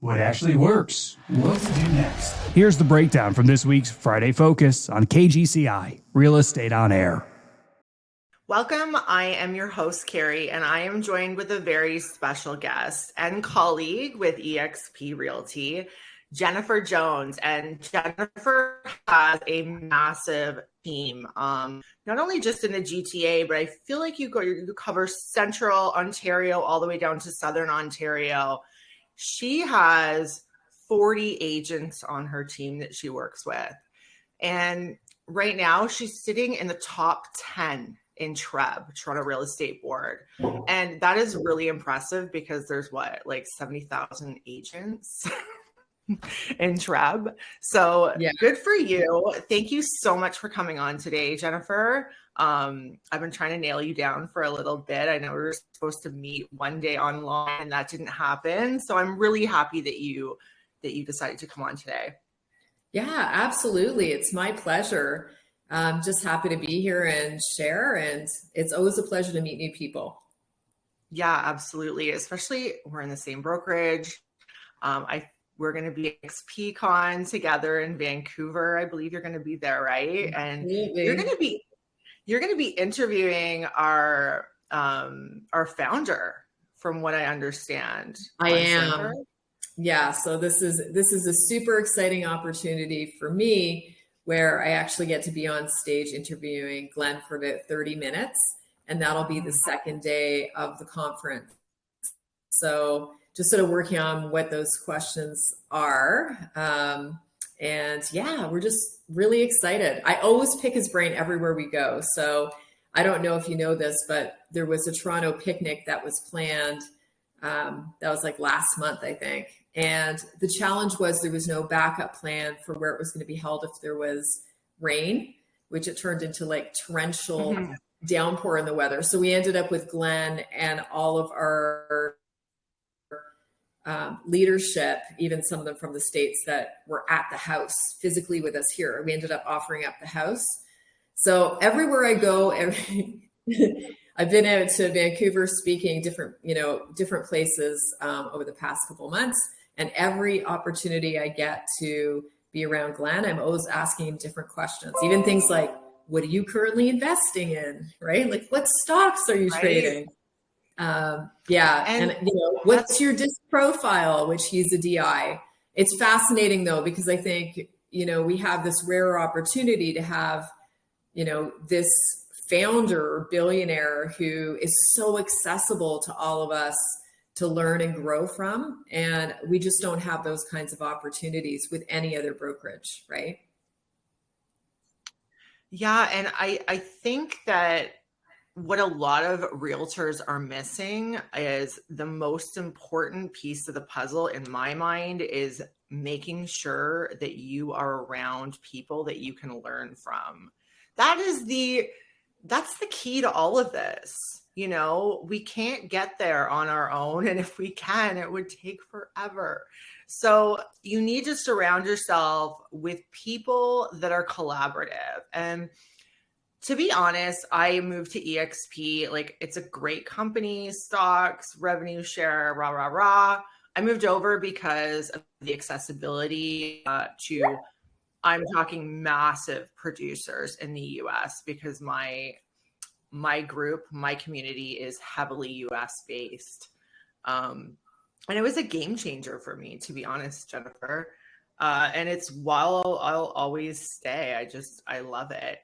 What actually works? What to do next? Here's the breakdown from this week's Friday Focus on KGCI, Real Estate on Air. Welcome. I am your host, Carrie, and I am joined with a very special guest and colleague with eXp Realty, Jennifer Jones. And Jennifer has a massive team, not only just in the GTA, but I feel like you cover Central Ontario all the way down to Southern Ontario. She has 40 agents on her team that she works with. And right now she's sitting in the top 10 in TREB, Toronto Real Estate Board. And that is really impressive because there's 70,000 agents in TREB. So yeah. Good for you. Thank you so much for coming on today, Jennifer. I've been trying to nail you down for a little bit. I know we were supposed to meet one day online and that didn't happen. So I'm really happy that you decided to come on today. Yeah, absolutely. It's my pleasure. I'm just happy to be here and share. And it's always a pleasure to meet new people. Yeah, absolutely. Especially we're in the same brokerage. We're going to be XPCon together in Vancouver. I believe you're going to be there, right? And absolutely. You're going to be interviewing our founder, from what I understand. I am. Yeah. So this is a super exciting opportunity for me, where I actually get to be on stage interviewing Glenn for about 30 minutes, and that'll be the second day of the conference. So just sort of working on what those questions are. And yeah, we're just really excited. I always pick his brain everywhere we go. So I don't know if you know this, but there was a Toronto picnic that was planned. That was like last month, I think. And the challenge was there was no backup plan for where it was going to be held if there was rain, which it turned into like torrential downpour in the weather. So we ended up with Glenn and all of our leadership, even some of them from the States that were at the house physically with us here. We ended up offering up the house. So everywhere I go, I've been out to Vancouver speaking different places over the past couple of months. And every opportunity I get to be around Glenn, I'm always asking him different questions, even things like, what are you currently investing in, right? Like, what stocks are you trading? And what's your disc profile, which he's a DI. It's fascinating though, because I think, we have this rare opportunity to have, this founder or billionaire who is so accessible to all of us to learn and grow from. And we just don't have those kinds of opportunities with any other brokerage, right? Yeah. And I think that what a lot of realtors are missing is the most important piece of the puzzle in my mind is making sure that you are around people that you can learn from. That's the key to all of this. We can't get there on our own. And if we can, it would take forever. So you need to surround yourself with people that are collaborative. And to be honest, I moved to eXp. Like, it's a great company, stocks, revenue share, rah, rah, rah. I moved over because of the accessibility to, I'm talking massive producers in the US, because my group, my community is heavily US based. And it was a game changer for me, to be honest, Jennifer. And it's while I'll always stay. I love it.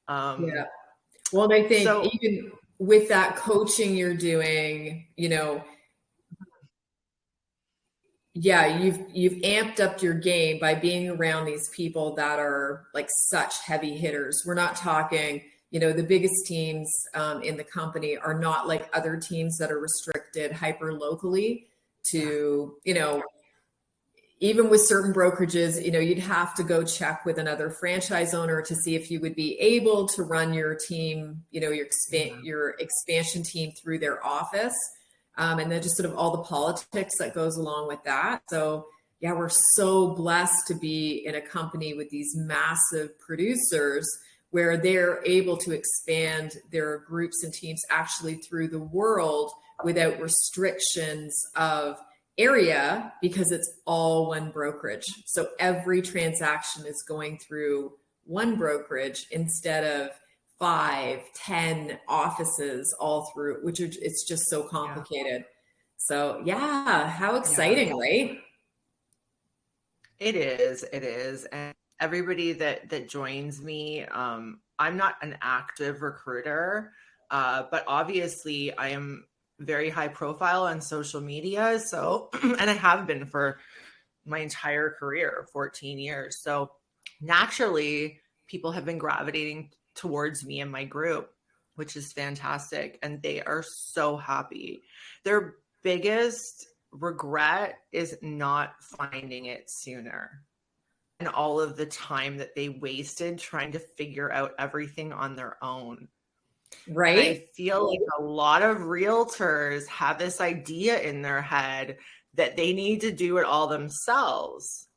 Yeah. Well, I think even with that coaching you're doing, you've amped up your game by being around these people that are like such heavy hitters. We're not talking, the biggest teams in the company are not like other teams that are restricted hyper locally to, even with certain brokerages, you'd have to go check with another franchise owner to see if you would be able to run your team, your expansion team through their office. And then just sort of all the politics that goes along with that. So yeah, we're so blessed to be in a company with these massive producers where they're able to expand their groups and teams actually through the world without restrictions of area because it's all one brokerage. So every transaction is going through one brokerage instead of 5, 10 offices all through, which are, it's just so complicated. So yeah, how exciting, right? It is. And everybody that joins me, I'm not an active recruiter, but obviously I am very high profile on social media. So, and I have been for my entire career, 14 years. So naturally, people have been gravitating towards me and my group, which is fantastic. And they are so happy. Their biggest regret is not finding it sooner, and all of the time that they wasted trying to figure out everything on their own. Right. And I feel like a lot of realtors have this idea in their head that they need to do it all themselves.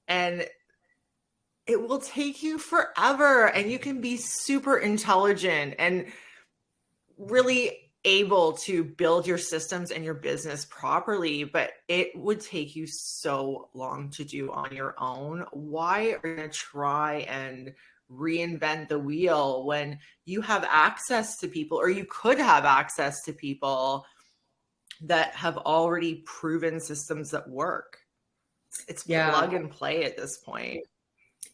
And it will take you forever. And you can be super intelligent and really able to build your systems and your business properly, but it would take you so long to do on your own. Why are you going to try and reinvent the wheel when you have access to people, or you could have access to people that have already proven systems that work? It's plug and play at this point.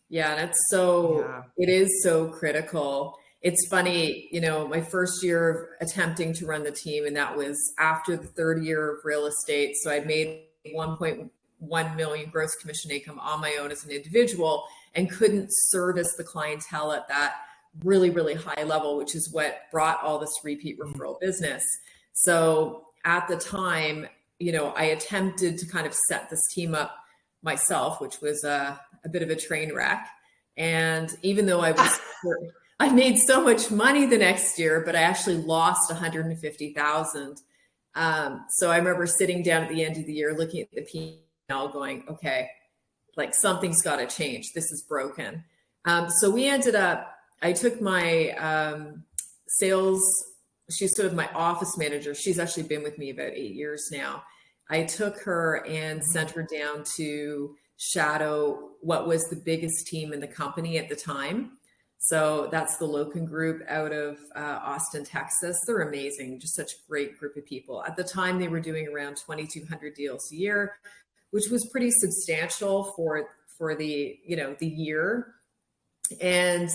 Yeah, that's it is so critical. It's funny, you know, my first year of attempting to run the team, and that was after the third year of real estate. So I'd made 1.1 million gross commission income on my own as an individual and couldn't service the clientele at that really, really high level, which is what brought all this repeat referral business. So at the time, you know, I attempted to kind of set this team up myself, which was a bit of a train wreck. And even though I made so much money the next year, but I actually lost 150,000. So I remember sitting down at the end of the year, looking at the P&L going, okay, like something's got to change. This is broken. So we ended up, I took my sales, she's sort of my office manager. She's actually been with me about 8 years now. I took her and sent her down to shadow what was the biggest team in the company at the time. So that's the Loken Group out of Austin, Texas. They're amazing, just such a great group of people. At the time, they were doing around 2,200 deals a year, which was pretty substantial for the, you know, the year. And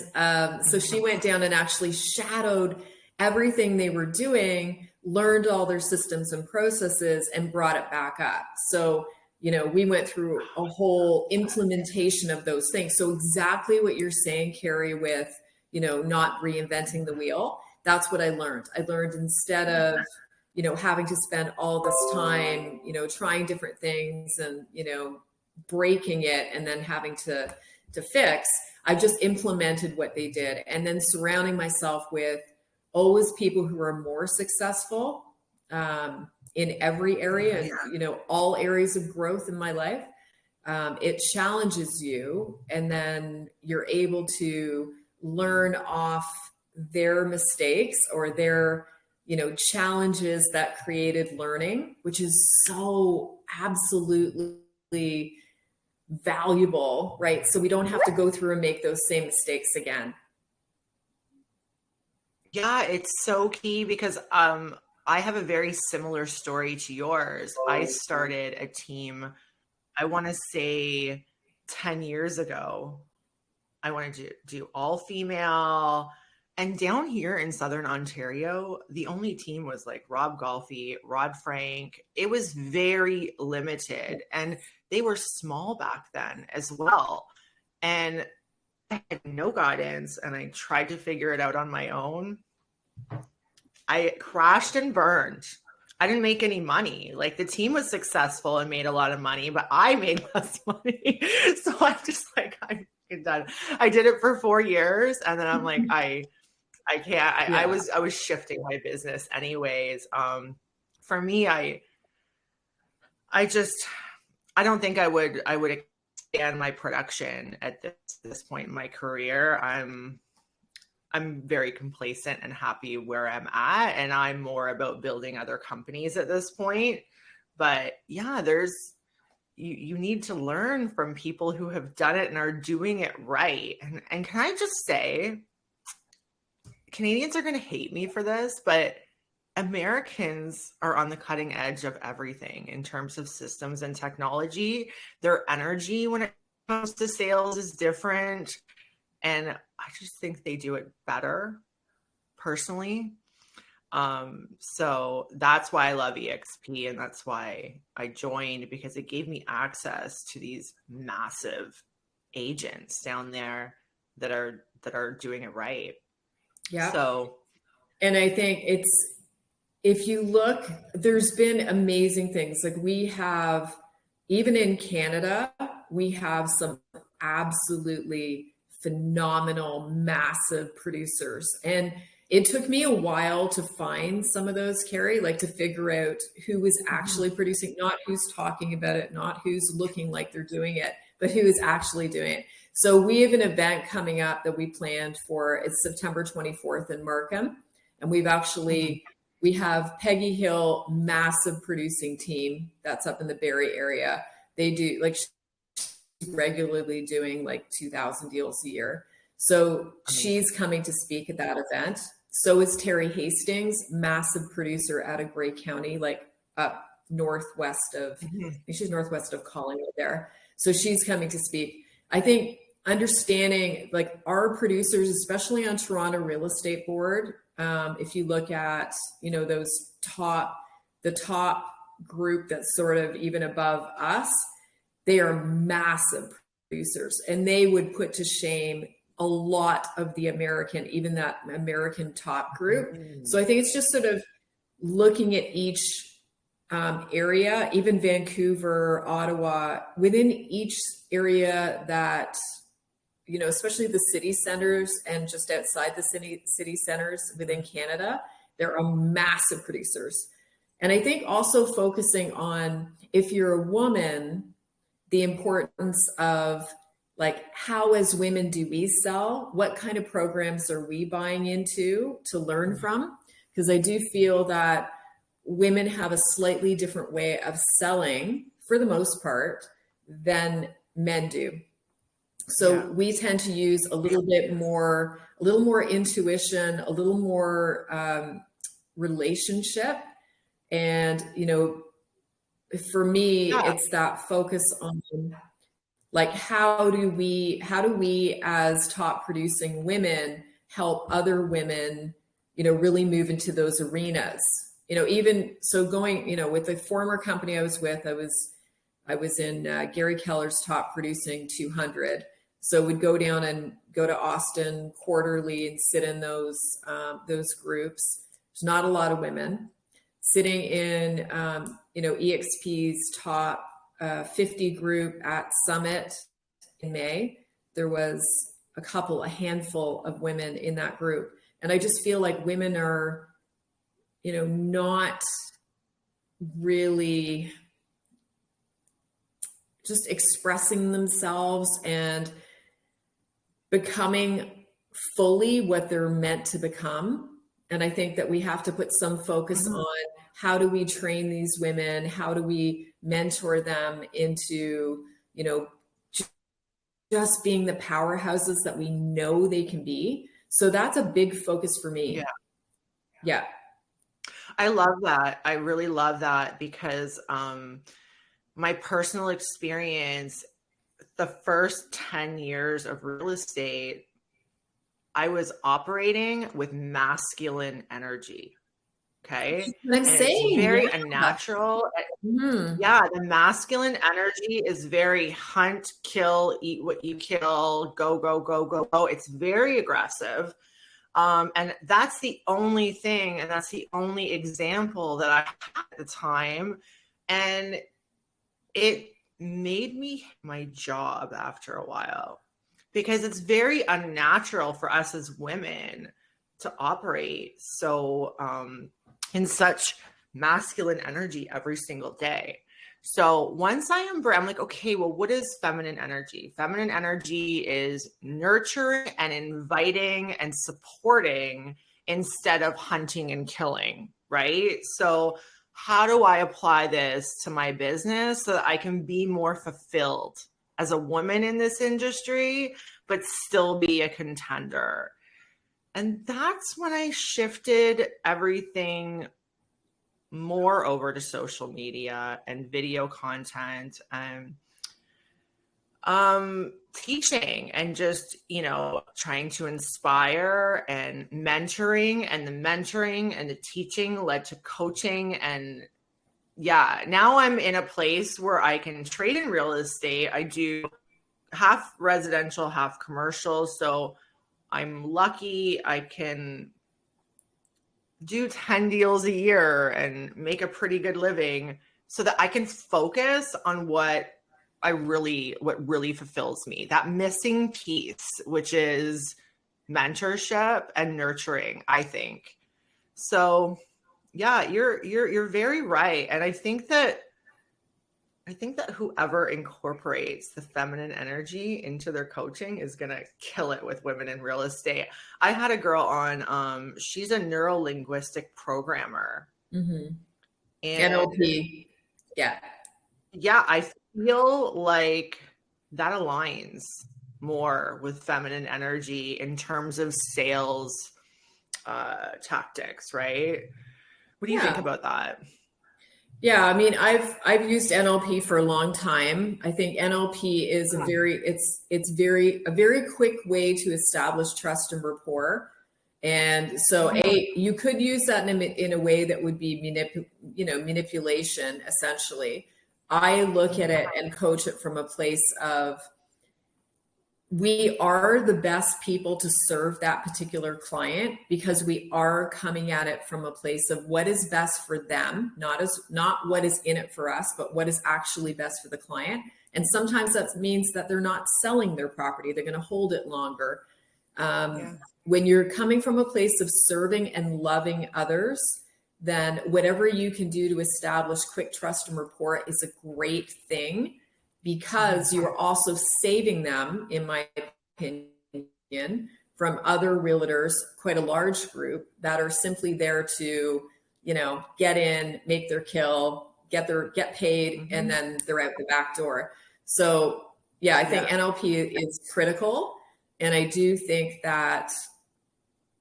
so she went down and actually shadowed everything they were doing, learned all their systems and processes, and brought it back up. So, you know, we went through a whole implementation of those things. So exactly what you're saying, Carrie, with, you know, not reinventing the wheel, that's what I learned. I learned instead of, you know, having to spend all this time, you know, trying different things and, you know, breaking it and then having to fix, I just implemented what they did. And then surrounding myself with always people who are more successful, in every area, and, you know, all areas of growth in my life. It challenges you, and then you're able to learn off their mistakes or their, you know, challenges that created learning, which is so absolutely valuable, right? So we don't have to go through and make those same mistakes again. Yeah, it's so key because I have a very similar story to yours. I started a team, I want to say 10 years ago. I wanted to do all female. And down here in Southern Ontario, the only team was like Rob Golfi, Rod Frank. It was very limited. And they were small back then as well. And I had no guidance, and I tried to figure it out on my own. I crashed and burned. I didn't make any money. Like, the team was successful and made a lot of money, but I made less money. So I'm just like, I'm done. I did it for 4 years, and then I'm like, I can't. I was shifting my business anyways. For me, I don't think I would expand my production at this point in my career. I'm very complacent and happy where I'm at, and I'm more about building other companies at this point. But yeah, you need to learn from people who have done it and are doing it right. And can I just say, Canadians are going to hate me for this, but Americans are on the cutting edge of everything in terms of systems and technology. Their energy when it comes to sales is different. And I just think they do it better personally. So that's why I love EXP, and that's why I joined, because it gave me access to these massive agents down there that are doing it right. Yeah. So, and I think if you look, there's been amazing things. Like we have, even in Canada, we have some absolutely phenomenal, massive producers. And it took me a while to find some of those, Carrie, like to figure out who was actually producing, not who's talking about it, not who's looking like they're doing it, but who is actually doing it. So we have an event coming up that we planned for. It's September 24th in Markham. And we have Peggy Hill, massive producing team that's up in the Barrie area. They do like regularly doing like 2,000 deals a year. So she's coming to speak at that event. So is Terry Hastings, massive producer out of Grey County, like up northwest of, I think she's northwest of Collingwood there. So she's coming to speak. I think understanding like our producers, especially on Toronto Real Estate Board, if you look at, you know, the top group that's sort of even above us, they are massive producers, and they would put to shame a lot of the American, even that American top group. So I think it's just sort of looking at each area, even Vancouver, Ottawa, within each area that, you know, especially the city centers and just outside the city centers within Canada, there are massive producers. And I think also focusing on, if you're a woman, the importance of like, how as women do we sell? What kind of programs are we buying into to learn from? Because I do feel that women have a slightly different way of selling, for the most part, than men do. So we tend to use a little more intuition, a little more relationship. And, you know, for me, it's that focus on like, how do we as top producing women help other women, you know, really move into those arenas? You know, even so going, you know, with the former company I was with, I was in Gary Keller's top producing 200. So we'd go down and go to Austin quarterly and sit in those groups. There's not a lot of women sitting in, you know, EXP's top 50 group at Summit in May. There was a handful of women in that group. And I just feel like women are, you know, not really just expressing themselves and becoming fully what they're meant to become. And I think that we have to put some focus on, how do we train these women? How do we mentor them into, you know, just being the powerhouses that we know they can be? So that's a big focus for me. Yeah. I love that. I really love that, because my personal experience, the first 10 years of real estate, I was operating with masculine energy. Okay. I'm saying, it's very unnatural. Yeah. The masculine energy is very hunt, kill, eat what you kill, go, go, go, go, go. It's very aggressive. And that's the only thing, and that's the only example that I had at the time. And it made me my job after a while, because it's very unnatural for us as women to operate so in such masculine energy every single day. So once I'm like, okay, well, what is feminine energy? Feminine energy is nurturing and inviting and supporting instead of hunting and killing, right? So how do I apply this to my business so that I can be more fulfilled as a woman in this industry, but still be a contender? And that's when I shifted everything more over to social media and video content and teaching and just, trying to inspire and mentoring, and the mentoring and the teaching led to coaching. And yeah, now I'm in a place where I can trade in real estate. I do half residential, half commercial. So I'm lucky I can do 10 deals a year and make a pretty good living so that I can focus on what really fulfills me, that missing piece, which is mentorship and nurturing, I think. So yeah, you're very right. And I think that whoever incorporates the feminine energy into their coaching is going to kill it with women in real estate. I had a girl on, she's a neuro-linguistic programmer. Mm-hmm. And NLP. Yeah. Yeah, I feel like that aligns more with feminine energy in terms of sales tactics, right? What do you think about that? Yeah, I mean, I've used NLP for a long time. I think NLP is a very quick way to establish trust and rapport. And so you could use that in a way that would be manipulation, essentially. I look at it and coach it from a place of, we are the best people to serve that particular client because we are coming at it from a place of what is best for them, not what is in it for us, but what is actually best for the client. And sometimes that means that they're not selling their property. They're going to hold it longer. When you're coming from a place of serving and loving others, then whatever you can do to establish quick trust and rapport is a great thing, because you are also saving them, in my opinion, from other realtors, quite a large group that are simply there to, get in, make their kill, get paid, and then they're out the back door. So yeah, I think NLP is critical. And I do think that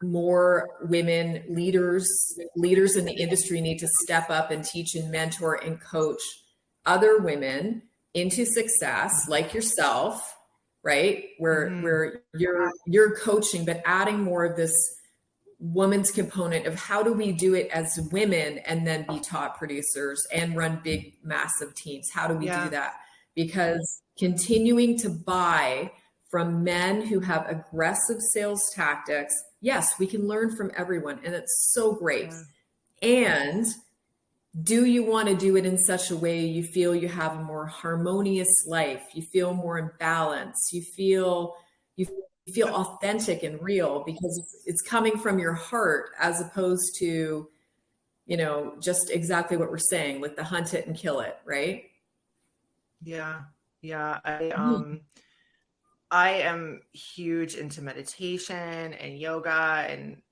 more women leaders in the industry need to step up and teach and mentor and coach other women into success, like yourself, right? Where you're coaching, but adding more of this woman's component of how do we do it as women and then be top producers and run big, massive teams? How do we do that? Because continuing to buy from men who have aggressive sales tactics, yes, we can learn from everyone, and it's so great. And do you want to do it in such a way you feel you have a more harmonious life, you feel more in balance, you feel authentic and real because it's coming from your heart, as opposed to, just exactly what we're saying, like the hunt it and kill it, right? Yeah. I am huge into meditation and yoga, and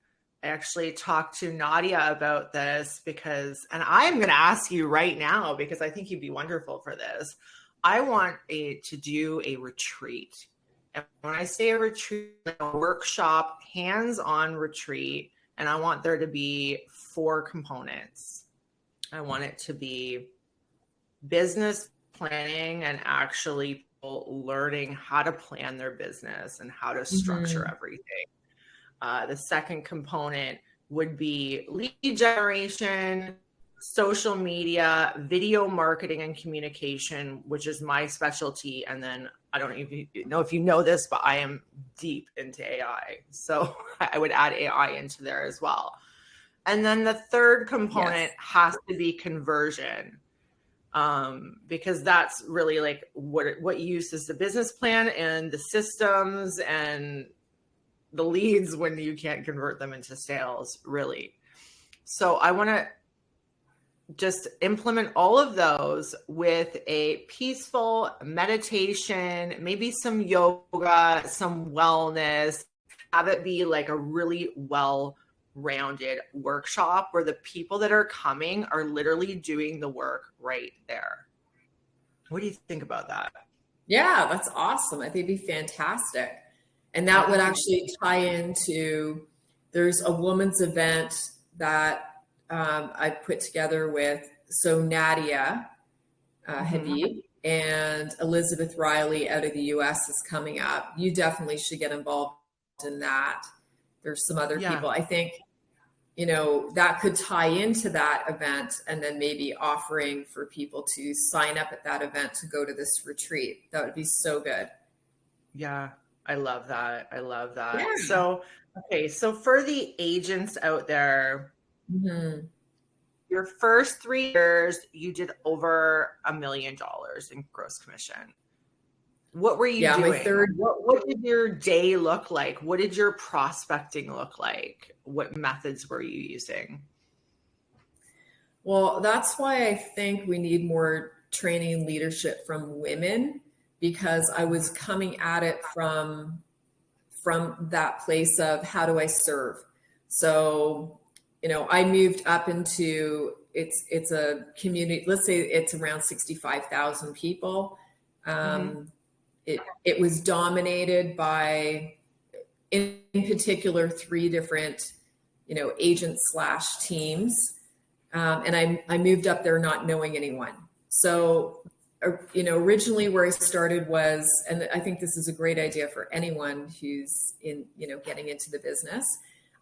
I actually talked to Nadia about this and I'm going to ask you right now, because I think you'd be wonderful for this. I want to do a retreat. And when I say a retreat, like a workshop, hands-on retreat, and I want there to be 4 components. I want it to be business planning and actually learning how to plan their business and how to structure everything. The second component would be lead generation, social media, video marketing and communication, which is my specialty. And then I don't know if you know this, but I am deep into AI. So I would add AI into there as well. And then the third component has to be conversion. Because that's really like what use is the business plan and the systems and the leads when you can't convert them into sales, really. So I want to just implement all of those with a peaceful meditation, maybe some yoga, some wellness, have it be like a really well rounded workshop where the people that are coming are literally doing the work right there. What do you think about that? Yeah, that's awesome. I think it'd be fantastic. And that would actually tie into, there's a women's event that I put together with, so Nadia Habib and Elizabeth Riley out of the US is coming up. You definitely should get involved in that. There's some other people. I think, you know, that could tie into that event, and then maybe offering for people to sign up at that event to go to this retreat. That would be so good. Yeah, I love that. I love that. Yeah. So, okay. So for the agents out there, your first 3 years, you did over $1 million in gross commission. What were you doing? What did your day look like? What did your prospecting look like? What methods were you using? Well, that's why I think we need more training and leadership from women, because I was coming at it from that place of how do I serve? So, you know, I moved up into, it's a community, let's say it's around 65,000 people. It was dominated by, in particular, 3 different, you know, agents / teams. And I moved up there not knowing anyone. So, you know, originally where I started was, and I think this is a great idea for anyone who's in, you know, getting into the business.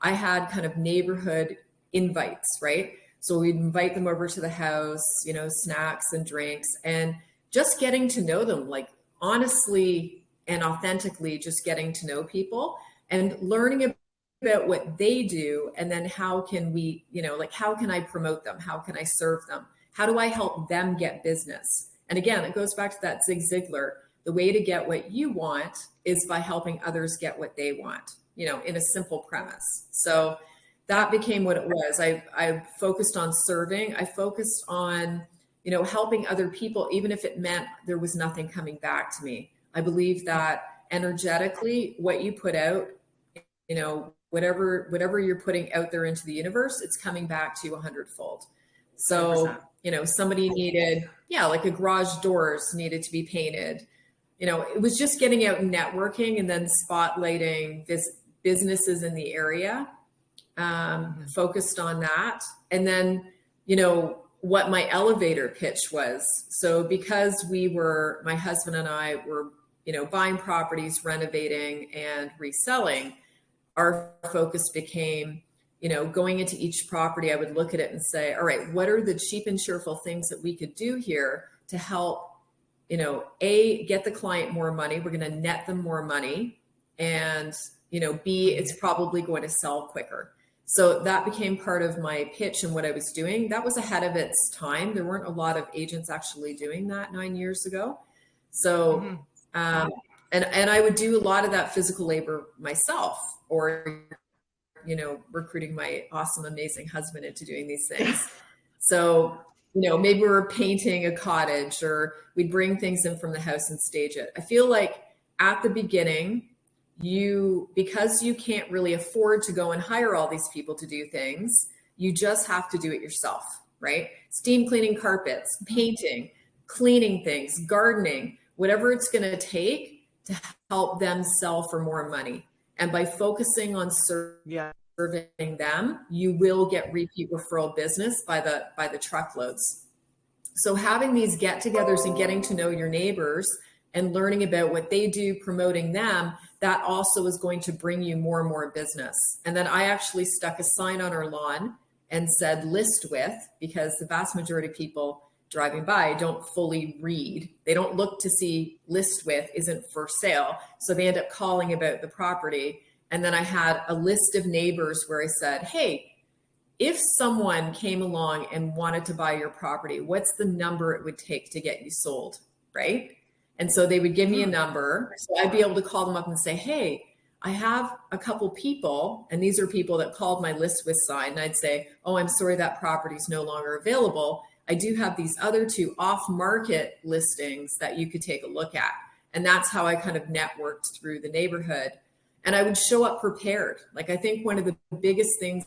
I had kind of neighborhood invites, right? So we'd invite them over to the house, you know, snacks and drinks, and just getting to know them, like honestly and authentically, just getting to know people and learning about what they do. And then how can we, you know, like, how can I promote them? How can I serve them? How do I help them get business? And again, it goes back to that Zig Ziglar. The way to get what you want is by helping others get what they want, you know, in a simple premise. So that became what it was. I focused on serving. I focused on, you know, helping other people, even if it meant there was nothing coming back to me. I believe that energetically, what you put out, you know, whatever you're putting out there into the universe, it's coming back to you 100-fold. So, 100%. You know, somebody needed, like a garage doors needed to be painted. You know, it was just getting out and networking, and then spotlighting businesses in the area, focused on that. And then, you know, what my elevator pitch was. So because my husband and I were, you know, buying properties, renovating and reselling, our focus became, you know, going into each property, I would look at it and say, all right, what are the cheap and cheerful things that we could do here to help, you know, A, get the client more money. We're going to net them more money. And, you know, B, it's probably going to sell quicker. So that became part of my pitch and what I was doing. That was ahead of its time. There weren't a lot of agents actually doing that 9 years ago. So, and I would do a lot of that physical labor myself, or, you know, recruiting my awesome, amazing husband into doing these things. So, you know, maybe we were painting a cottage, or we'd bring things in from the house and stage it. I feel like at the beginning, because you can't really afford to go and hire all these people to do things, you just have to do it yourself, right? Steam cleaning carpets, painting, cleaning things, gardening, whatever it's going to take to help them sell for more money. And by focusing on serving them, you will get repeat referral business by the truckloads. So having these get-togethers and getting to know your neighbors and learning about what they do, promoting them, that also is going to bring you more and more business. And then I actually stuck a sign on our lawn and said list with, because the vast majority of people driving by don't fully read. They don't look to see list with isn't for sale. So they end up calling about the property. And then I had a list of neighbors where I said, hey, if someone came along and wanted to buy your property, what's the number it would take to get you sold, right? And so they would give me a number. So I'd be able to call them up and say, hey, I have a couple people, and these are people that called my list with sign. And I'd say, oh, I'm sorry, that property is no longer available. I do have these other 2 off-market listings that you could take a look at. And that's how I kind of networked through the neighborhood. And I would show up prepared. Like, I think one of the biggest things,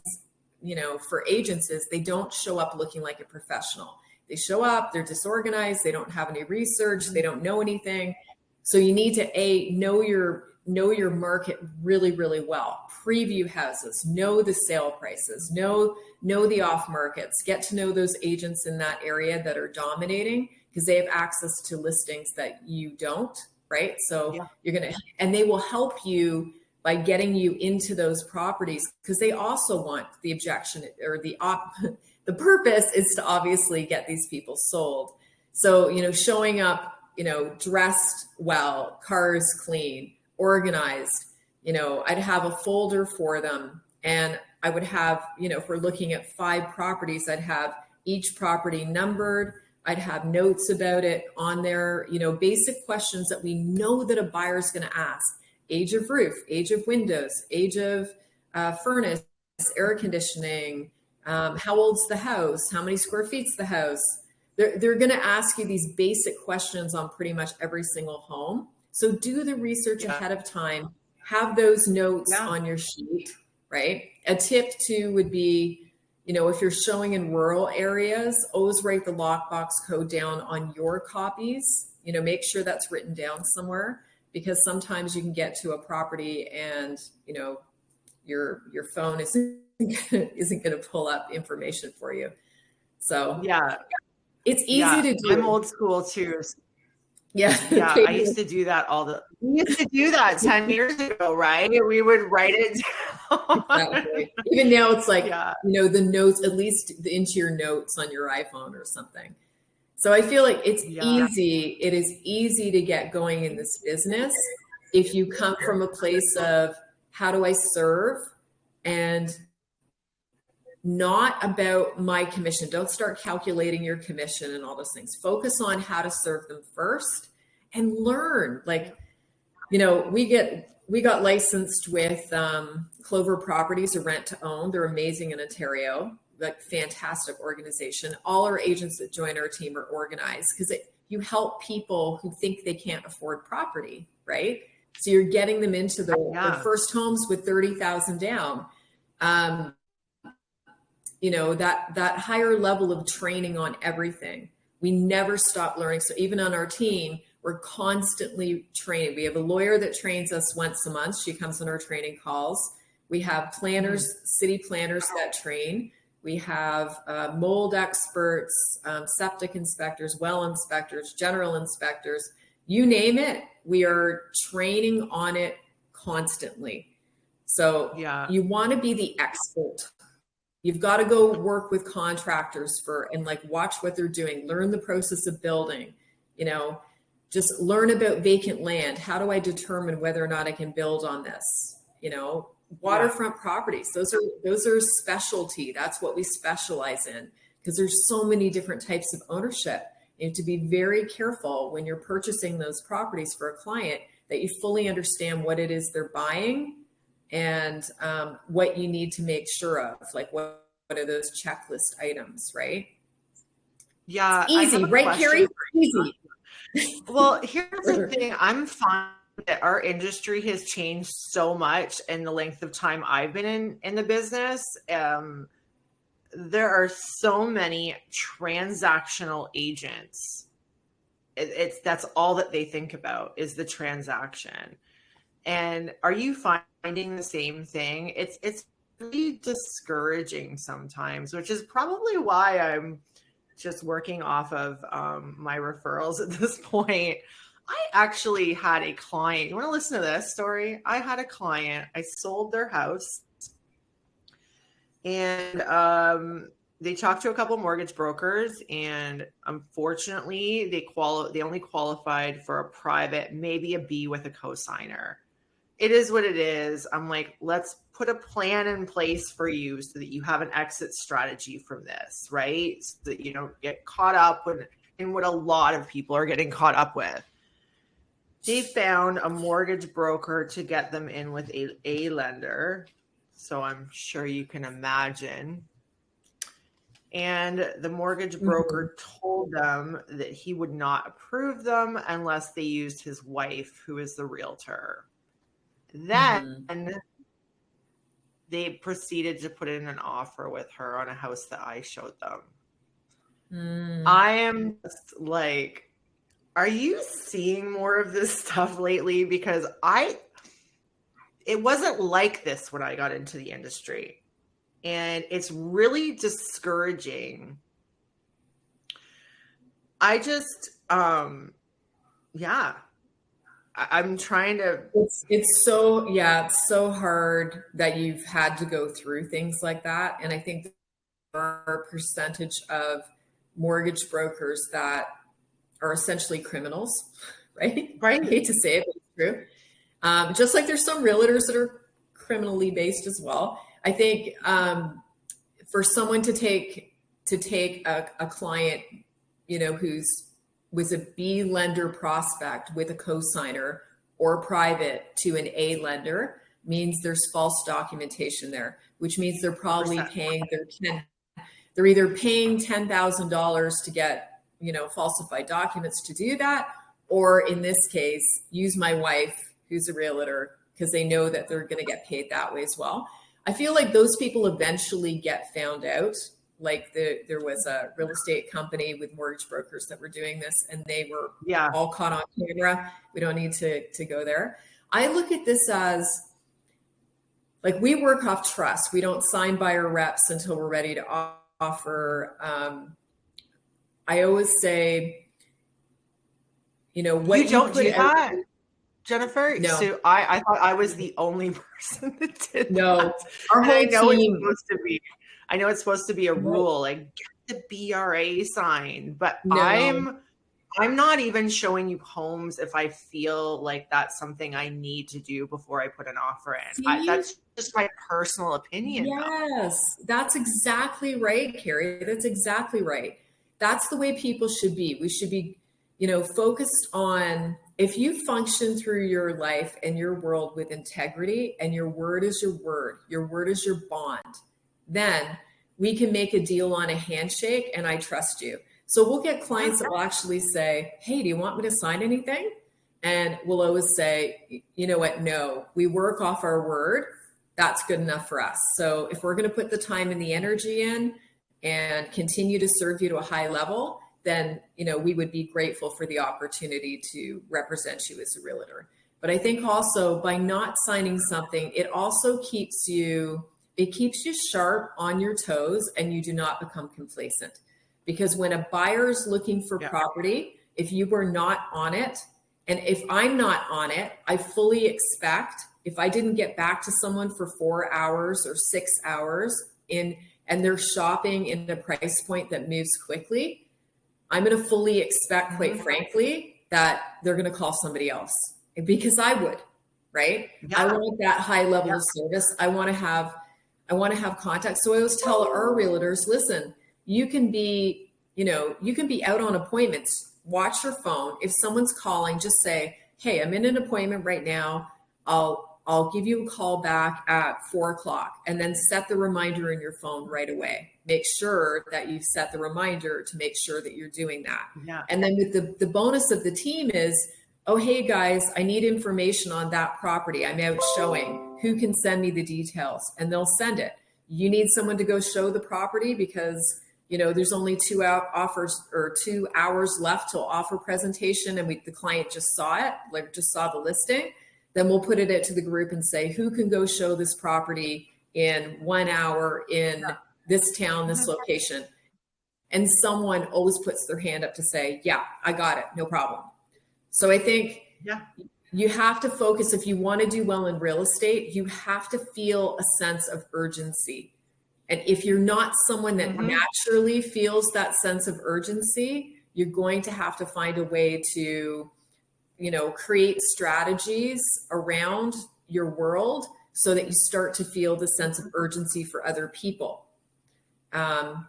for agents is they don't show up looking like a professional. They show up, they're disorganized, they don't have any research, they don't know anything. So you need to know your market really, really well. Preview houses, know the sale prices, know the off markets, get to know those agents in that area that are dominating, because they have access to listings that you don't, right? So and they will help you by getting you into those properties, because they also want the objection, or the purpose is to obviously get these people sold. So, showing up, dressed well, cars clean, organized, I'd have a folder for them, and I would have, if we're looking at 5 properties, I'd have each property numbered. I'd have notes about it on there, basic questions that we know that a buyer's going to ask. Age of roof, age of windows, age of furnace, air conditioning, how old's the house, how many square feet's the house. They're going to ask you these basic questions on pretty much every single home. So do the research ahead of time, have those notes on your sheet, right? A tip too would be, if you're showing in rural areas, always write the lockbox code down on your copies, make sure that's written down somewhere, because sometimes you can get to a property and, your phone isn't going to pull up information for you. So it's easy to do. I'm old school too. Yeah. I used to do that we used to do that 10 years ago, right? We would write it down. Exactly. Even now it's like, the notes, at least into your notes on your iPhone or something. So I feel like it's easy. It is easy to get going in this business if you come from a place of, how do I serve? And not about my commission. Don't start calculating your commission and all those things. Focus on how to serve them first and learn. Like, we got licensed with Clover Properties, a rent to own. They're amazing in Ontario, like fantastic organization. All our agents that join our team are organized, because you help people who think they can't afford property, right? So you're getting them into their first homes with 30,000 down. That higher level of training on everything. We never stop learning. So even on our team, we're constantly training. We have a lawyer that trains us once a month. She comes on our training calls. We have planners, city planners that train. We have mold experts, septic inspectors, well inspectors, general inspectors, you name it. We are training on it constantly. So you want to be the expert. You've got to go work with contractors and watch what they're doing, learn the process of building, just learn about vacant land. How do I determine whether or not I can build on this? Waterfront properties, those are specialty. That's what we specialize in, because there's so many different types of ownership. You have to be very careful when you're purchasing those properties for a client that you fully understand what it is they're buying and what you need to make sure of, like what are those checklist items, right? Yeah. It's easy, right, Carrie? Easy. Well, here's the thing. I'm fine that our industry has changed so much in the length of time I've been in the business. There are so many transactional agents. That's all that they think about is the transaction. And are you finding the same thing? It's really discouraging sometimes, which is probably why I'm just working off of my referrals at this point. I actually had a client. You want to listen to this story? I had a client. I sold their house, and they talked to a couple mortgage brokers, and unfortunately, they only qualified for a private, maybe a B with a cosigner. It is what it is. I'm like, let's put a plan in place for you so that you have an exit strategy from this, right? So that you don't get caught up in what a lot of people are getting caught up with. They found a mortgage broker to get them in with a lender. So I'm sure you can imagine. And the mortgage broker told them that he would not approve them unless they used his wife, who is the realtor. Then they proceeded to put in an offer with her on a house that I showed them. I am just like, are you seeing more of this stuff lately? Because it wasn't like this when I got into the industry. And it's really discouraging. I just, I'm trying to. It's so hard that you've had to go through things like that. And I think there are a percentage of mortgage brokers that are essentially criminals, right? Right. I hate to say it, but it's true. Just like there's some realtors that are criminally based as well. I think for someone to take a client, was a B lender prospect with a cosigner or private to an A lender means there's false documentation there, which means they're probably paying they're either paying $10,000 to get, falsified documents to do that, or in this case, use my wife, who's a realtor, because they know that they're going to get paid that way as well. I feel like those people eventually get found out. Like there was a real estate company with mortgage brokers that were doing this, and they were all caught on camera. We don't need to go there. I look at this as like, we work off trust. We don't sign buyer reps until we're ready to offer. I always say, what you don't do that, Jennifer. No. So I thought I was the only person that did that. Our whole team. I know it's supposed to be a rule, like get the BRA signed, but no. I'm not even showing you homes if I feel like that's something I need to do before I put an offer in. That's just my personal opinion. Yes, that's exactly right, Carrie. That's exactly right. That's the way people should be. We should be, focused on, if you function through your life and your world with integrity, and your word is your word is your bond, then we can make a deal on a handshake and I trust you. So we'll get clients that will actually say, hey, do you want me to sign anything? And we'll always say, you know what? No, we work off our word. That's good enough for us. So if we're going to put the time and the energy in and continue to serve you to a high level, then, we would be grateful for the opportunity to represent you as a realtor. But I think also by not signing something, it also keeps you sharp on your toes, and you do not become complacent. Because when a buyer's looking for property, if you were not on it, and if I'm not on it, I fully expect, if I didn't get back to someone for 4 hours or 6 hours and they're shopping in a price point that moves quickly, I'm going to fully expect, quite frankly, that they're going to call somebody else, because I would, right? Yeah. I want that high level of service. I want to have contact. So I always tell our realtors, listen, you can be out on appointments, watch your phone. If someone's calling, just say, hey, I'm in an appointment right now. I'll give you a call back at 4:00, and then set the reminder in your phone right away. Make sure that you've set the reminder to make sure that you're doing that. Yeah. And then with the bonus of the team is, oh, hey guys, I need information on that property. I'm out showing. Who can send me the details? And they'll send it. You need someone to go show the property because, there's only 2 hours left till offer presentation, and the client just saw it, like just saw the listing. Then we'll put it into the group and say, who can go show this property in 1 hour in this town, this location? And someone always puts their hand up to say, yeah, I got it. No problem. So I think you have to focus. If you want to do well in real estate, you have to feel a sense of urgency. And if you're not someone that naturally feels that sense of urgency, you're going to have to find a way to, create strategies around your world so that you start to feel the sense of urgency for other people.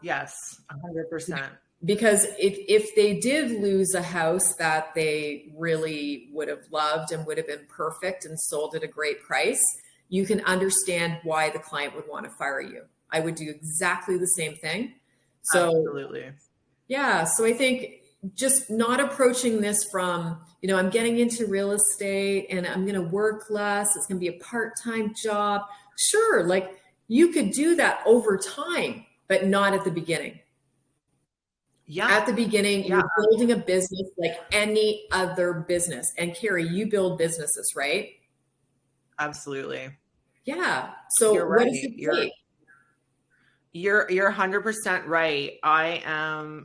Yes, 100%. Because if they did lose a house that they really would have loved and would have been perfect and sold at a great price, you can understand why the client would want to fire you. I would do exactly the same thing. So, absolutely. Yeah. So I think, just not approaching this from, I'm getting into real estate and I'm going to work less. It's going to be a part-time job. Sure. Like you could do that over time, but not at the beginning. Yeah. At the beginning, you're building a business like any other business. And Carrie, you build businesses, right? Absolutely. Yeah. So you're right. What does it take? You're 100% right.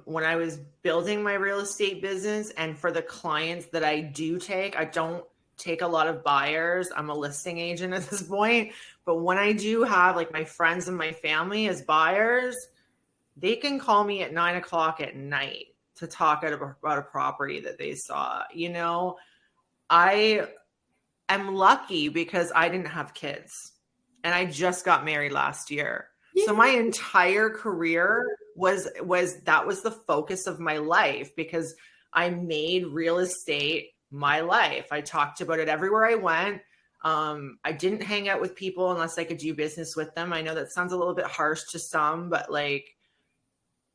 When I was building my real estate business, and for the clients that I do take, I don't take a lot of buyers. I'm a listing agent at this point, but when I do have like my friends and my family as buyers, they can call me at 9:00 at night to talk about a property that they saw. I am lucky because I didn't have kids and I just got married last year. Yeah. So my entire career was the focus of my life because I made real estate my life. I talked about it everywhere I went. I didn't hang out with people unless I could do business with them. I know that sounds a little bit harsh to some, but like,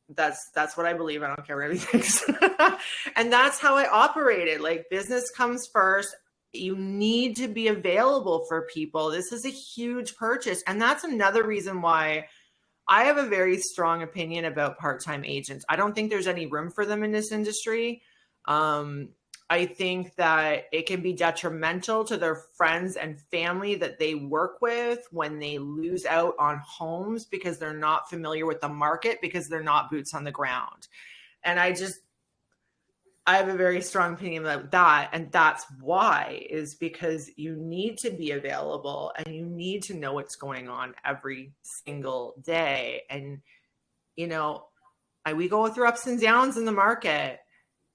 that's what I believe. I don't care what anybody thinks. And that's how I operated. Like business comes first. You need to be available for people. This is a huge purchase. And that's another reason why I have a very strong opinion about part-time agents. I don't think there's any room for them in this industry. I think that it can be detrimental to their friends and family that they work with when they lose out on homes because they're not familiar with the market because they're not boots on the ground. And I have a very strong opinion about that. And that's why, is because you need to be available and you need to know what's going on every single day. And, we go through ups and downs in the market,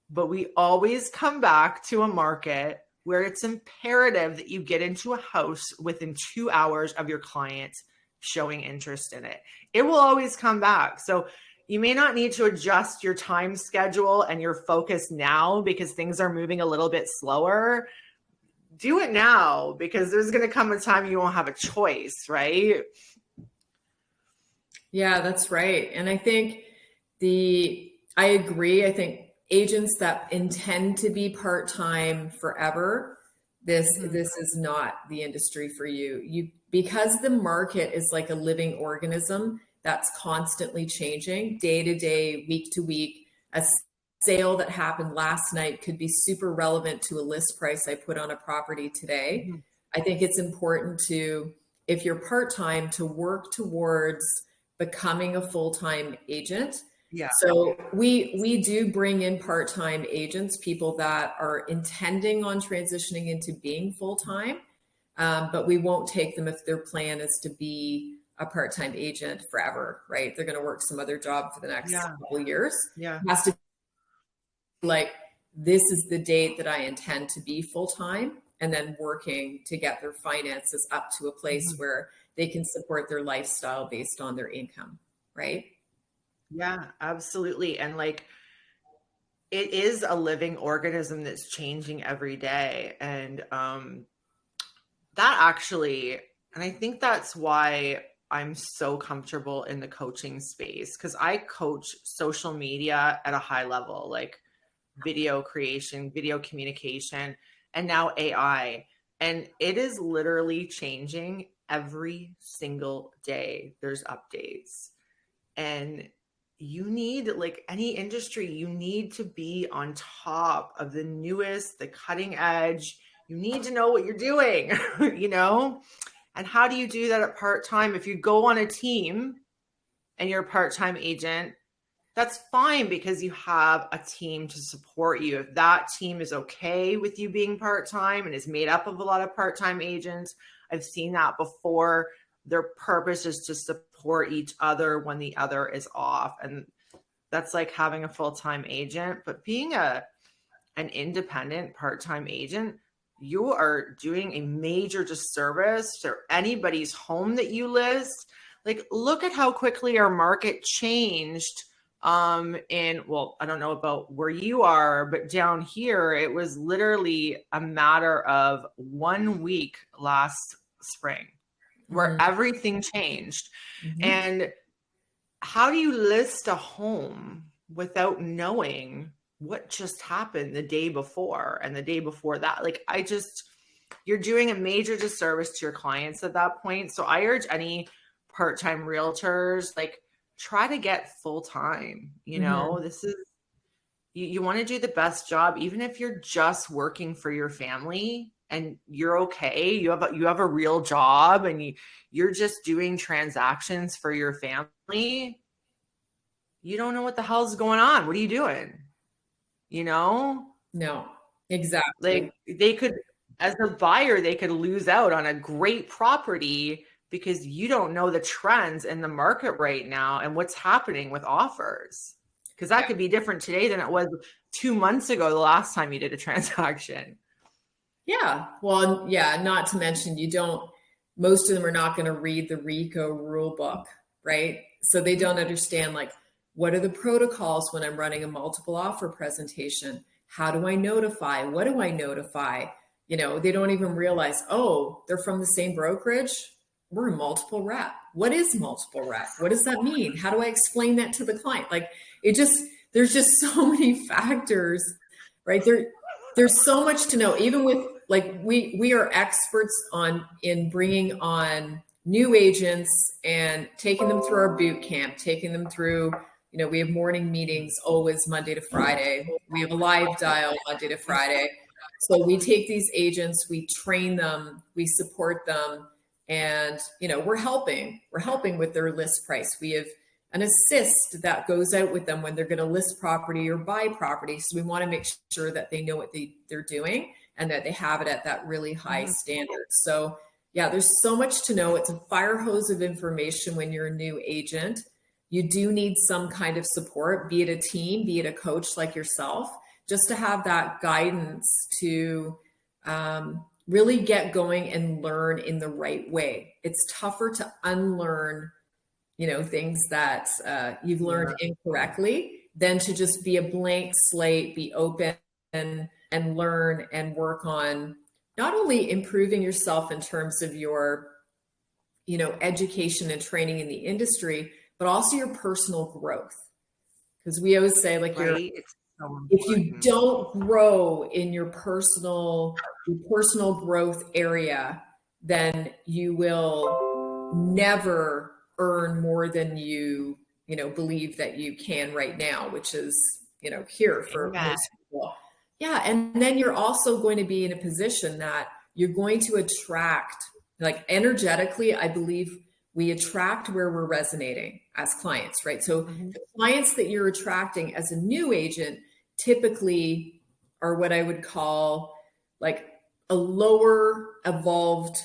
but we always come back to a market where it's imperative that you get into a house within 2 hours of your client showing interest in it. It will always come back. So you may not need to adjust your time schedule and your focus now because things are moving a little bit slower. Do it now because there's going to come a time you won't have a choice, right? Yeah, that's right. And I think I agree. I think agents that intend to be part-time forever, this is not the industry for you. Because the market is like a living organism that's constantly changing day to day, week to week. A sale that happened last night could be super relevant to a list price I put on a property today. Mm-hmm. I think it's important to, if you're part-time, to work towards becoming a full-time agent. Yeah. So we do bring in part-time agents, people that are intending on transitioning into being full-time, but we won't take them if their plan is to be a part-time agent forever, right? They're going to work some other job for the next couple of years. Yeah. It has to be like, this is the date that I intend to be full-time, and then working to get their finances up to a place where they can support their lifestyle based on their income, right? Yeah, absolutely. And like, it is a living organism that's changing every day. And that actually, and I think that's why I'm so comfortable in the coaching space, because I coach social media at a high level, like video creation, video communication, and now AI. And it is literally changing every single day. There's updates. And you need, like any industry, you need to be on top of the newest, the cutting edge. You need to know what you're doing, And how do you do that at part-time? If you go on a team and you're a part-time agent, that's fine because you have a team to support you. If that team is okay with you being part-time and is made up of a lot of part-time agents, I've seen that before. Their purpose is to support each other when the other is off. And that's like having a full-time agent. But being an independent part-time agent, you are doing a major disservice to anybody's home that you list. Like, look at how quickly our market changed I don't know about where you are, but down here, it was literally a matter of 1 week last spring where everything changed. And how do you list a home without knowing what just happened the day before and the day before that? Like, you're doing a major disservice to your clients at that point. So I urge any part-time realtors, like, try to get full-time, this is, you want to do the best job, even if you're just working for your family and you're okay. You have a real job and you're just doing transactions for your family. You don't know what the hell's going on. What are you doing? No, exactly. Like, as a buyer, they could lose out on a great property because you don't know the trends in the market right now and what's happening with offers. Because that could be different today than it was 2 months ago, the last time you did a transaction. Yeah. Well, yeah, not to mention most of them are not going to read the RICO rule book, right? So they don't understand, like, what are the protocols when I'm running a multiple offer presentation? How do I notify? What do I notify? They don't even realize, oh, they're from the same brokerage. We're a multiple rep. What is multiple rep? What does that mean? How do I explain that to the client? Like, there's just so many factors, right? There's so much to know, even with, like, we are experts in bringing on new agents and taking them through our boot camp, taking them through, we have morning meetings always Monday to Friday. We have a live dial Monday to Friday. So we take these agents, we train them, we support them, and, we're helping with their list price. We have an assist that goes out with them when they're going to list property or buy property. So we want to make sure that they know what they're doing and that they have it at that really high standard. So yeah, there's so much to know. It's a fire hose of information when you're a new agent. You do need some kind of support, be it a team, be it a coach like yourself, just to have that guidance to really get going and learn in the right way. It's tougher to unlearn, things that you've learned incorrectly than to just be a blank slate, be open and learn and work on not only improving yourself in terms of your, education and training in the industry, but also your personal growth. Because we always say, like, if you don't grow in your personal growth area, then you will never earn more than you believe that you can right now, which is, here for most people. Yeah. And then you're also going to be in a position that you're going to attract, like, energetically, I believe we attract where we're resonating as clients, right? So the clients that you're attracting as a new agent typically are what I would call, like, a lower evolved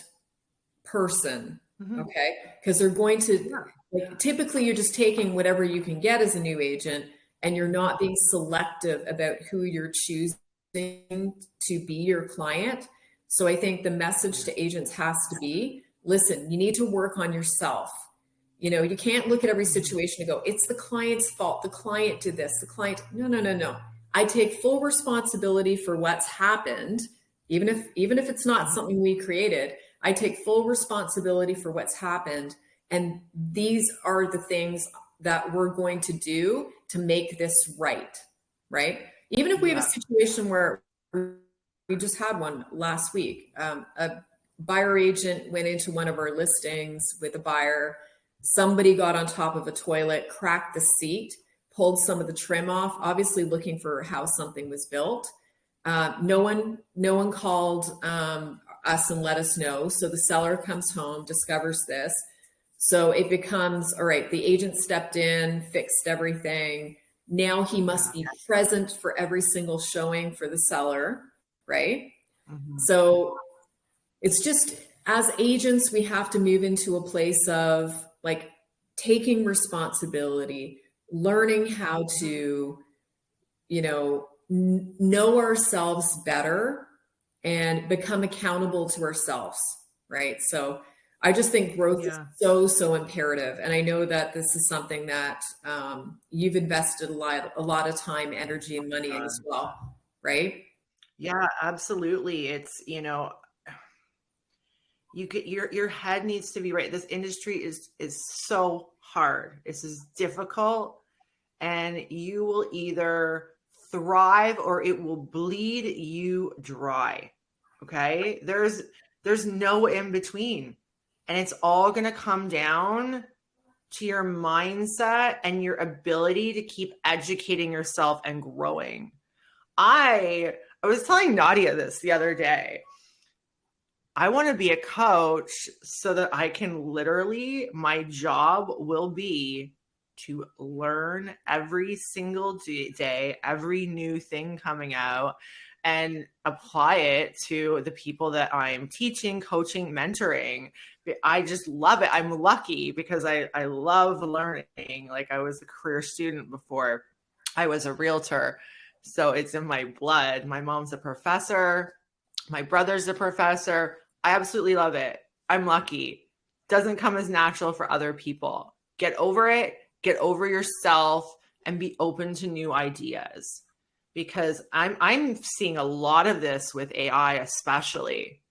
person. Okay. Because they're going to, like, typically you're just taking whatever you can get as a new agent, and you're not being selective about who you're choosing to be your client. So I think the message to agents has to be, listen, you need to work on yourself. You can't look at every situation and go, it's the client's fault. The client did this, No. I take full responsibility for what's happened. Even if it's not something we created, I take full responsibility for what's happened. And these are the things that we're going to do to make this right? Even if we have a situation where we just had one last week, a buyer agent went into one of our listings with a buyer. Somebody got on top of a toilet, cracked the seat, pulled some of the trim off, obviously looking for how something was built. No one called us and let us know. So the seller comes home, discovers this. So it becomes, all right, the agent stepped in, fixed everything. Now he must be present for every single showing for the seller, right? So it's just, as agents, we have to move into a place of, like, taking responsibility, learning how to, know ourselves better and become accountable to ourselves, right? So I just think growth is so imperative. And I know that this is something that you've invested a lot of time, energy, and money in as well, right? Yeah, absolutely. It's, your head needs to be right. This industry is so hard. This is difficult, and you will either thrive or it will bleed you dry. Okay. There's no in between. And it's all going to come down to your mindset and your ability to keep educating yourself and growing. I was telling Nadia this the other day. I want to be a coach so that I can literally, my job will be to learn every single day, every new thing coming out, and apply it to the people that I'm teaching, coaching, mentoring. I just love it. I'm lucky because I love learning. Like, I was a career student before I was a realtor. So it's in my blood. My mom's a professor. My brother's a professor. I absolutely love it. I'm lucky. Doesn't come as natural for other people. Get over it. Get over yourself and be open to new ideas. Because I'm seeing a lot of this with AI, especially.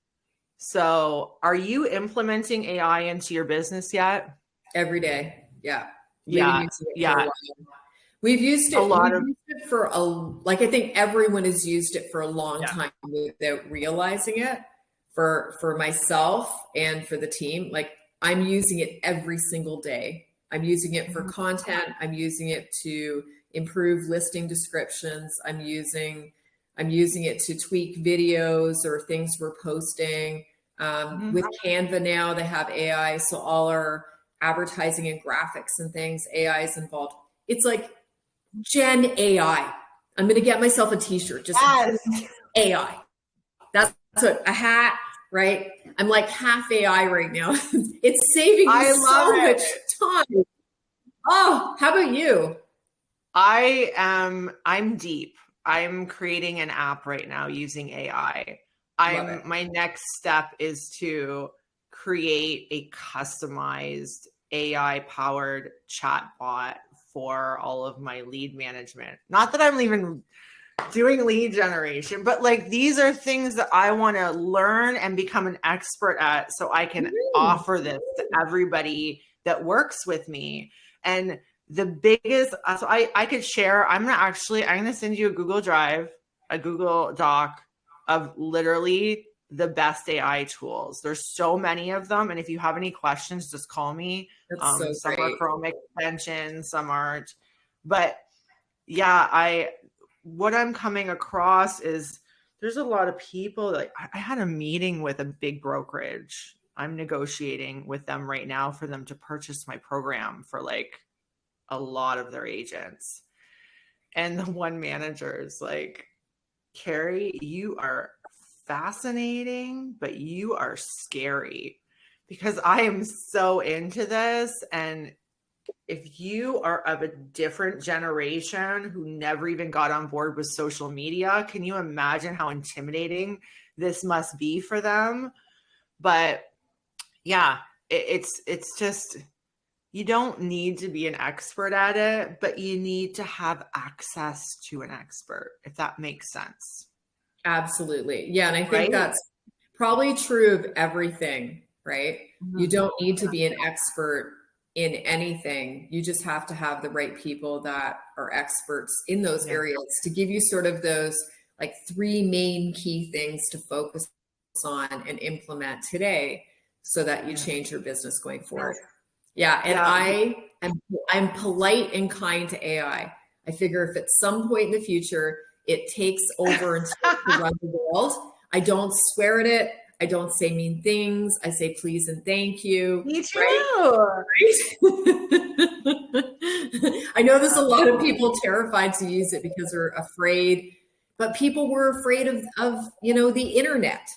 So are you implementing AI into your business yet? Every day. Yeah. Yeah. We've used it a lot of for I think everyone has used it for a long time without realizing it. For myself and for the team, like, I'm using it every single day. I'm using it for content. I'm using it to improve listing descriptions. I'm using it to tweak videos or things we're posting. With Canva now, they have AI. So all our advertising and graphics and things, AI is involved. It's like Gen AI. I'm going to get myself a t-shirt, just AI. That's a hat, right? I'm like half AI right now. It's saving me so much time. Oh, how about you? I'm deep. I'm creating an app right now using AI. My next step is to create a customized AI powered chatbot for all of my lead management. Not that I'm even doing lead generation, but like, these are things that I want to learn and become an expert at so I can offer this to everybody that works with me. And the biggest, so I could share, I'm going to send you a Google Drive, a Google Doc of literally the best AI tools. There's so many of them. And if you have any questions, just call me. Some are Chrome extensions, some aren't. But yeah, what I'm coming across is there's a lot of people. Like, I had a meeting with a big brokerage. I'm negotiating with them right now for them to purchase my program for like a lot of their agents. And the one manager is like, Carrie, you are fascinating, but you are scary, because I am so into this. And if you are of a different generation who never even got on board with social media, can you imagine how intimidating this must be for them? But yeah, it's just, you don't need to be an expert at it, but you need to have access to an expert, if that makes sense. Absolutely. Yeah. And I think that's probably true of everything, right? You don't need to be an expert in anything. You just have to have the right people that are experts in those areas to give you sort of those like 3 main key things to focus on and implement today so that you change your business going forward. Yeah. And I'm polite and kind to AI. I figure if at some point in the future it takes over and starts to run the world, I don't swear at it. I don't say mean things. I say please and thank you. Me too. Right? I know there's a lot of people terrified to use it because they're afraid, but people were afraid of the internet,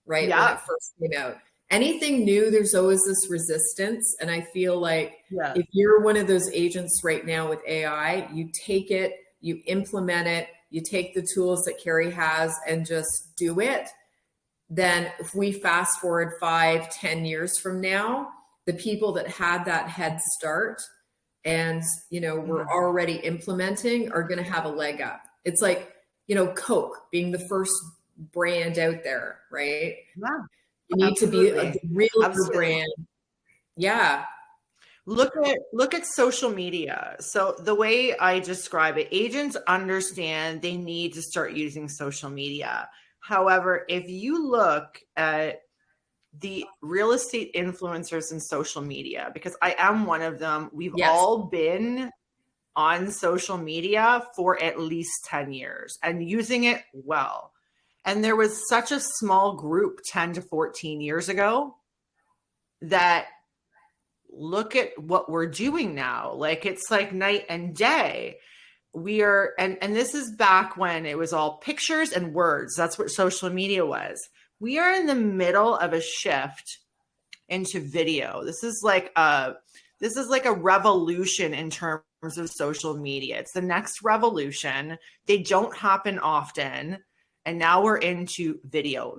right? Yeah. When it first came out. Anything new, there's always this resistance. And I feel like if you're one of those agents right now with AI, you take it, you implement it, you take the tools that Carrie has and just do it. Then if we fast forward 5-10 years from now, the people that had that head start and, were already implementing are going to have a leg up. It's like, Coke being the first brand out there, right? Yeah. You need to be a real brand. Yeah. Look at social media. So the way I describe it, agents understand they need to start using social media. However, if you look at the real estate influencers in social media, because I am one of them, we've Yes. all been on social media for at least 10 years and using it well. And there was such a small group 10 to 14 years ago that look at what we're doing now. Like it's like night and day. We are, and this is back when it was all pictures and words. That's what social media was. We are in the middle of a shift into video. This is like a revolution in terms of social media. It's the next revolution. They don't happen often. And now we're into video.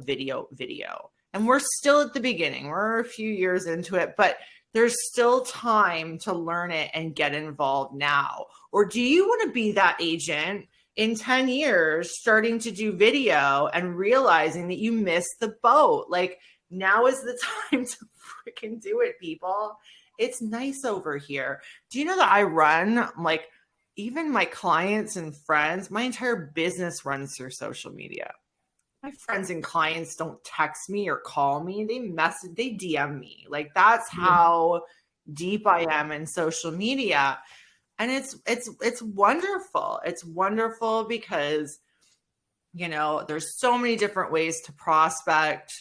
And we're still at the beginning. We're a few years into it, but there's still time to learn it and get involved now. Or do you want to be that agent in 10 years starting to do video and realizing that you missed the boat? Like now is the time to freaking do it, people. It's nice over here. Do you know that I run, like, even my clients and friends, my entire business runs through social media. My friends and clients don't text me or call me. They DM me. Like that's how deep I am in social media. And it's wonderful. It's wonderful because, you know, there's so many different ways to prospect.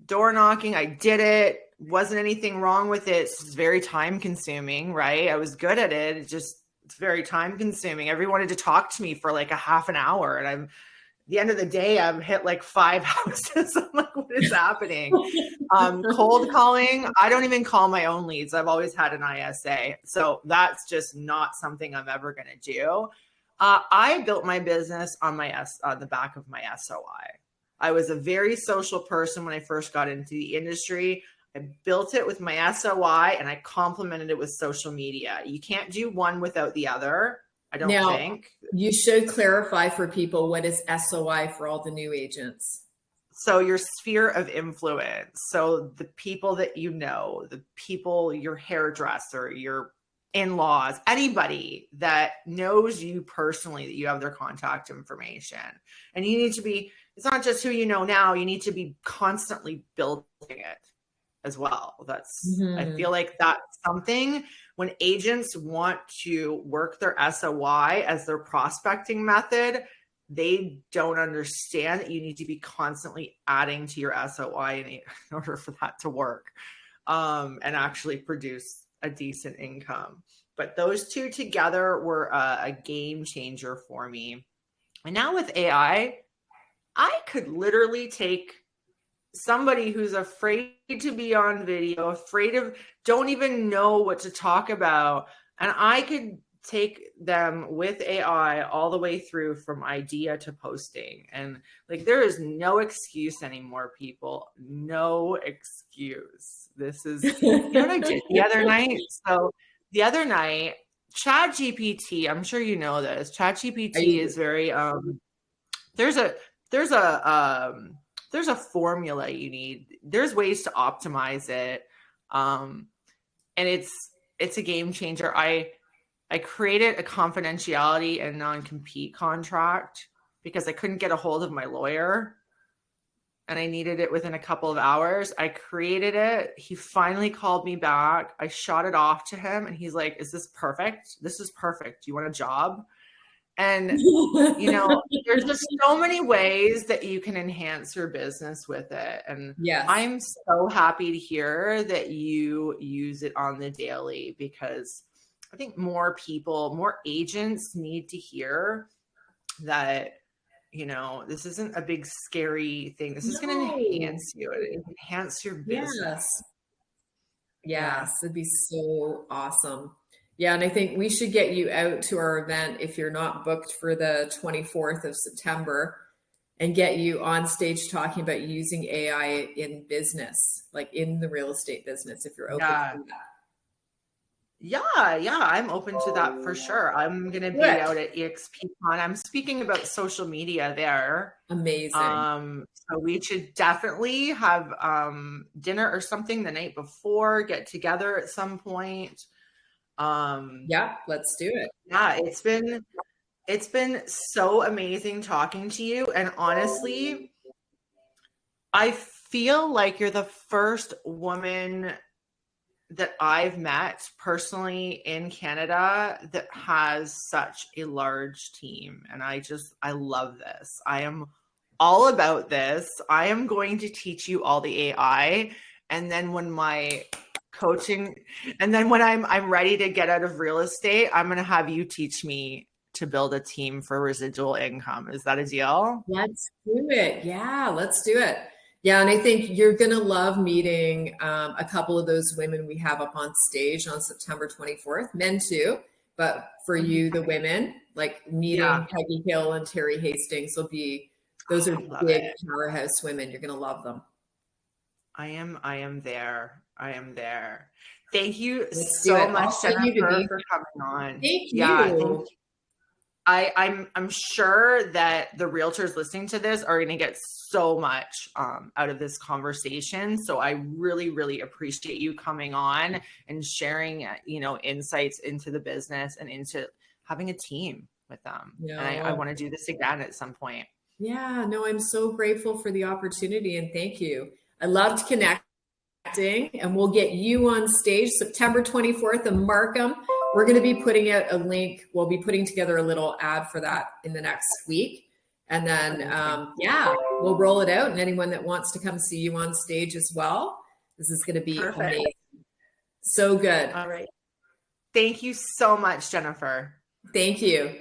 Door knocking, I did it. Wasn't anything wrong with it. It's very time consuming, right? I was good at it. It's very time consuming. Everyone wanted to talk to me for like a half an hour. And at the end of the day, I've hit like 5 houses. I'm like, what is happening? Cold calling. I don't even call my own leads. I've always had an ISA. So that's just not something I'm ever going to do. I built my business on the back of my SOI. I was a very social person when I first got into the industry. I built it with my SOI and I complemented it with social media. You can't do one without the other, I don't think. You should clarify for people what is SOI for all the new agents. So your sphere of influence. So the people that you know, the people, your hairdresser, your in-laws, anybody that knows you personally, that you have their contact information. And you need to be, it's not just who you know now, you need to be constantly building it as well. I feel like that's something when agents want to work their SOI as their prospecting method, they don't understand that you need to be constantly adding to your SOI in order for that to work and actually produce a decent income. But those two together were a game changer for me. And now with AI, I could literally take somebody who's afraid to be on video, don't even know what to talk about. And I could take them with AI all the way through from idea to posting. And like, there is no excuse anymore, people. No excuse. This is, you know what I did the other night? So the other night, ChatGPT, I'm sure you know this, ChatGPT is very, there's a formula you need. There's ways to optimize it. And it's a game changer. I created a confidentiality and non-compete contract because I couldn't get a hold of my lawyer and I needed it within a couple of hours. I created it. He finally called me back. I shot it off to him and he's like, is this perfect? This is perfect. Do you want a job? And, you know, there's just so many ways that you can enhance your business with it. And yes. I'm so happy to hear that you use it on the daily because I think more agents need to hear that, you know, this isn't a big scary thing. This is going to enhance you. It enhance your business. Yes, it'd be so awesome. Yeah, and I think we should get you out to our event if you're not booked for the 24th of September and get you on stage talking about using AI in business, like in the real estate business, if you're open to that. Yeah, I'm open to that for sure. I'm going to be out at EXPCon. I'm speaking about social media there. Amazing. So we should definitely have dinner or something the night before, get together at some point. Yeah, let's do it. Yeah, it's been so amazing talking to you. And honestly, I feel like you're the first woman that I've met personally in Canada that has such a large team. And I love this. I am all about this. I am going to teach you all the AI. And then when my coaching, and then when I'm ready to get out of real estate, I'm going to have you teach me to build a team for residual income. Is that a deal? Let's do it. Yeah, let's do it. Yeah, and I think you're going to love meeting a couple of those women we have up on stage on September 24th, men too. But for you, the women, like meeting Peggy Hill and Terry Hastings those are big powerhouse women. You're going to love them. I am there. I am there. Thank you Let's so much, Jennifer, for coming on. Thank you. I'm sure that the realtors listening to this are going to get so much out of this conversation. So I really, really appreciate you coming on and sharing, insights into the business and into having a team with them. Yeah. And I want to do this again at some point. Yeah, no, I'm so grateful for the opportunity and thank you. I loved connecting, and we'll get you on stage September 24th in Markham. We're going to be putting out a link. We'll be putting together a little ad for that in the next week. And then, we'll roll it out. And anyone that wants to come see you on stage as well, this is going to be amazing. So good. All right. Thank you so much, Jennifer. Thank you.